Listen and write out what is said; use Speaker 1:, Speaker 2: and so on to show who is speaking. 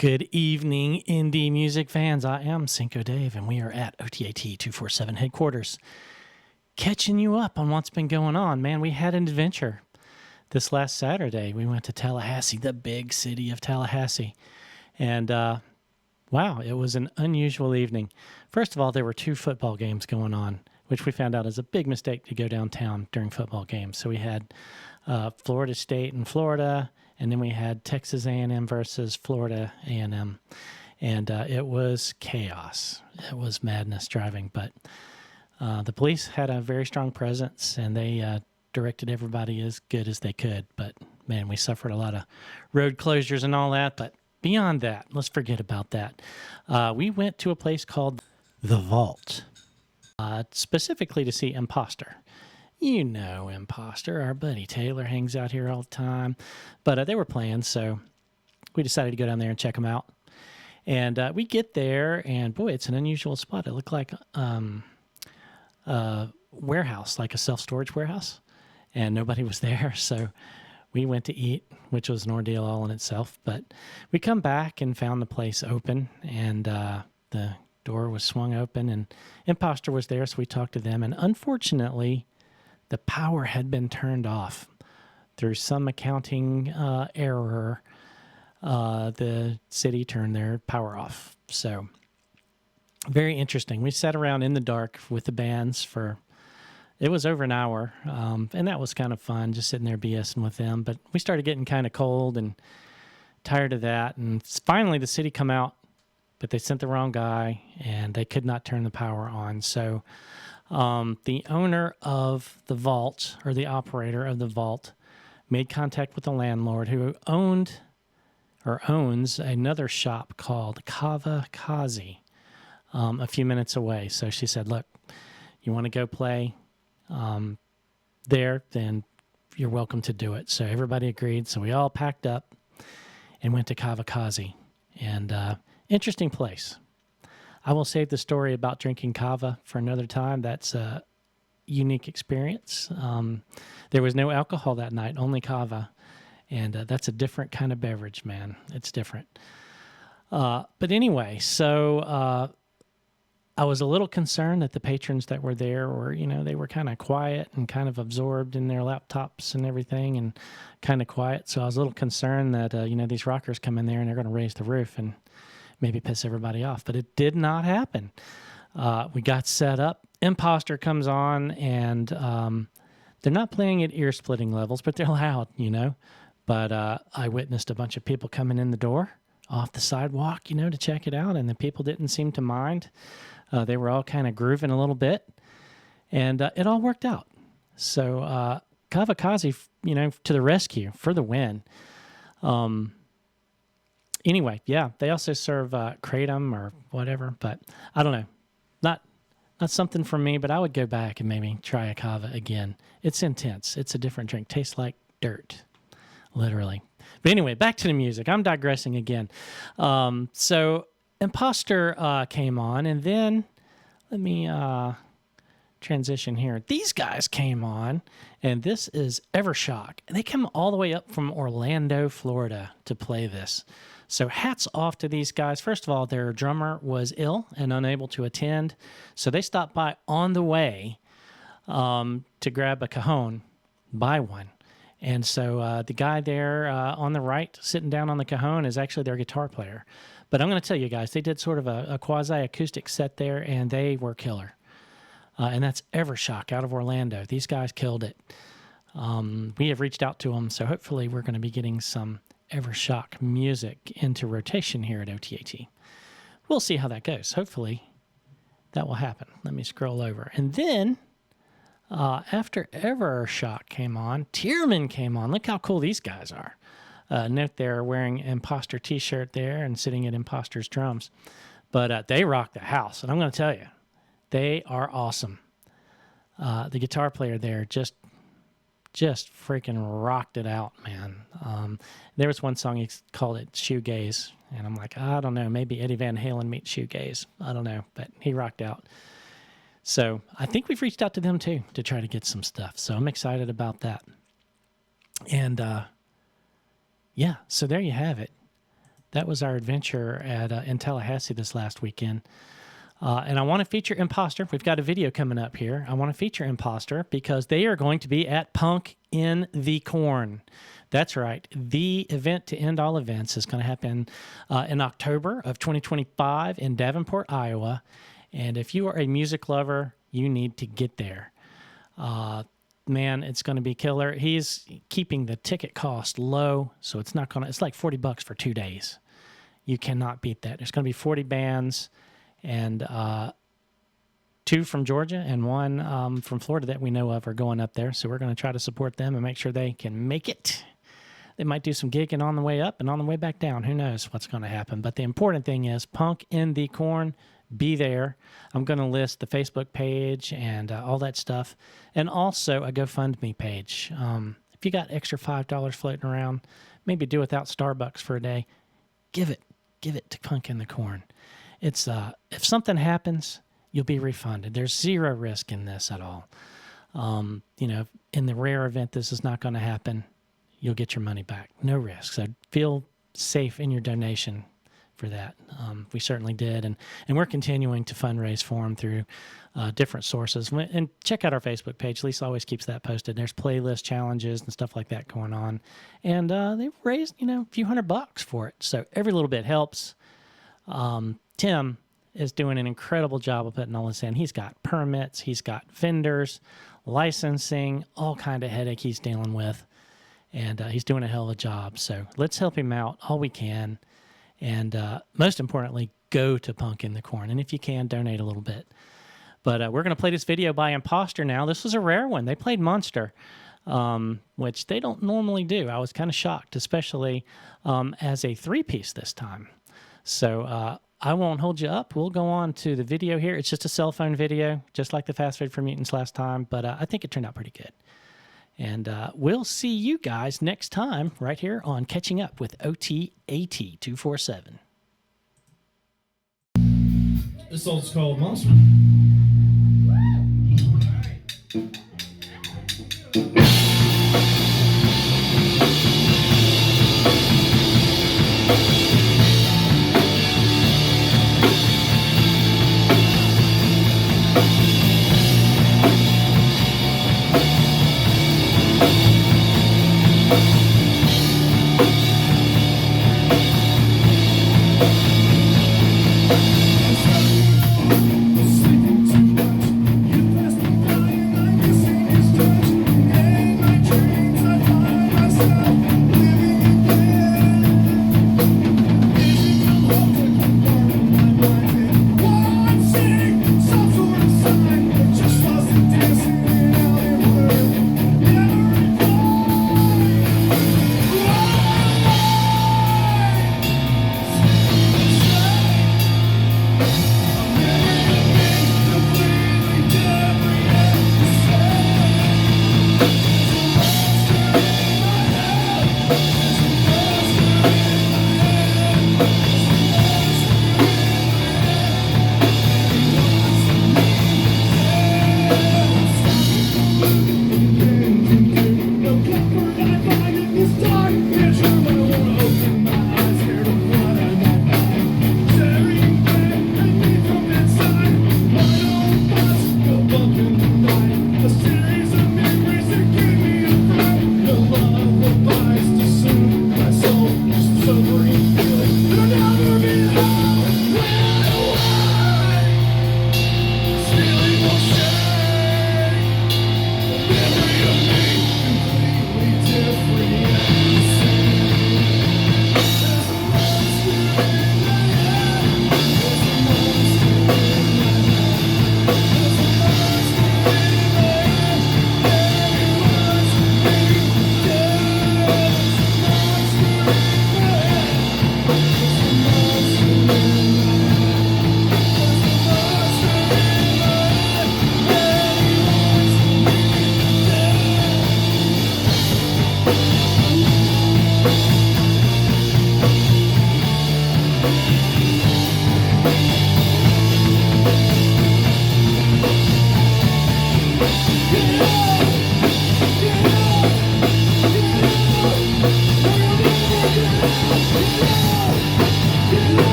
Speaker 1: Good evening, indie music fans. I am Cinco Dave, and we are at OTAT247 headquarters, catching you up on what's been going on. Man, we had an adventure this last Saturday. We went to Tallahassee, the big city of Tallahassee, and wow, it was an unusual evening. First of all, there were two football games going on, which we found out is a big mistake to go downtown during football games. So we had Florida State and Florida, and then we had Texas A&M versus Florida A&M, and it was chaos. It was madness driving, but the police had a very strong presence, and they directed everybody as good as they could. But, man, we suffered a lot of road closures and all that, but beyond that, let's forget about that. We went to a place called The Vault, specifically to see Imposter. You know Imposter. Our buddy Taylor hangs out here all the time. But they were playing, so we decided to go down there and check them out. And we get there, and boy, it's an unusual spot. It looked like a warehouse, like a self-storage warehouse. And nobody was there, so we went to eat, which was an ordeal all in itself. But we come back and found the place open, and the door was swung open, and Imposter was there, so we talked to them. And unfortunately, the power had been turned off through some accounting error. The city turned their power off. So very interesting. We sat around in the dark with the bands for, it was over an hour, and that was kind of fun, just sitting there BSing with them. But we started getting kind of cold and tired of that. And finally the city come out, but they sent the wrong guy, and they could not turn the power on. So the owner of the vault, or the operator of the vault, made contact with the landlord, who owns another shop called Kavakaze a few minutes away. So she said, look, you want to go play there, then you're welcome to do it. So everybody agreed. So we all packed up and went to Kavakaze. And interesting place. I will save the story about drinking kava for another time. That's a unique experience. There was no alcohol that night, only kava. And that's a different kind of beverage, man. It's different. But anyway, so I was a little concerned that the patrons that were there were, they were kind of quiet and kind of absorbed in their laptops and everything and kind of quiet. So I was a little concerned that, these rockers come in there and they're going to raise the roof and maybe piss everybody off, but it did not happen. We got set up. Imposter comes on, and they're not playing at ear-splitting levels, but they're loud, But I witnessed a bunch of people coming in the door off the sidewalk, to check it out, and the people didn't seem to mind. They were all kind of grooving a little bit, and it all worked out. So Kavakaze, to the rescue for the win. Anyway, yeah, they also serve kratom or whatever, but I don't know. Not something for me, but I would go back and maybe try a kava again. It's intense. It's a different drink. Tastes like dirt, literally. But anyway, back to the music. I'm digressing again. So Imposter came on, and then let me transition here. These guys came on, and this is Evershock. They come all the way up from Orlando, Florida to play this. So hats off to these guys. First of all, their drummer was ill and unable to attend, so they stopped by on the way to grab a cajon, buy one. And so the guy there on the right, sitting down on the cajon, is actually their guitar player. But I'm going to tell you guys, they did sort of a quasi-acoustic set there, and they were killer. And that's Evershock out of Orlando. These guys killed it. We have reached out to them, so hopefully we're going to be getting some Evershock music into rotation here at OTAT. We'll see how that goes. Hopefully that will happen. Let me scroll over. And then after Evershock came on, Tearman came on. Look how cool these guys are. Note they're wearing Imposter t-shirt there and sitting at Imposter's drums. But they rock the house, and I'm going to tell you, they are awesome. The guitar player there just freaking rocked it out, man. There was one song, he called it Shoegaze, and I'm like, I don't know, maybe Eddie Van Halen meets Shoegaze. I don't know, but he rocked out. So I think we've reached out to them too to try to get some stuff. So I'm excited about that. And yeah, so there you have it. That was our adventure at in Tallahassee this last weekend. And I want to feature Imposter. We've got a video coming up here. I want to feature Imposter because they are going to be at Punk in the Corn. That's right. The event to end all events is going to happen in October of 2025 in Davenport, Iowa. And if you are a music lover, you need to get there. Man, it's going to be killer. He's keeping the ticket cost low, so it's not going to, it's like $40 for 2 days. You cannot beat that. There's going to be 40 bands and 2 from Georgia and 1 from Florida that we know of are going up there. So we're going to try to support them and make sure they can make it. They might do some gigging on the way up and on the way back down. Who knows what's going to happen. But the important thing is Punk in the Corn. Be there. I'm going to list the Facebook page and all that stuff. And also a GoFundMe page. If you got extra $5 floating around, maybe do without Starbucks for a day. Give it to Punk in the Corn. It's if something happens, you'll be refunded. There's zero risk in this at all. In the rare event this is not going to happen, you'll get your money back. No risk. So feel safe in your donation for that. We certainly did. And we're continuing to fundraise for them through different sources. And check out our Facebook page. Lisa always keeps that posted. There's playlist challenges and stuff like that going on. And they've raised, a few $100 for it. So every little bit helps. Tim is doing an incredible job of putting all this in. He's got permits. He's got vendors, licensing, all kind of headache he's dealing with. And he's doing a hell of a job. So let's help him out all we can. And most importantly, go to Punk in the Corn. And if you can, donate a little bit. But we're going to play this video by Imposter now. This was a rare one. They played Monster, which they don't normally do. I was kind of shocked, especially as a 3-piece this time. So I won't hold you up. We'll go on to the video here. It's just a cell phone video, just like the Fast Food for Mutants last time. But I think it turned out pretty good. And we'll see you guys next time right here on Catching Up with OTAT247.
Speaker 2: This song's called Monster.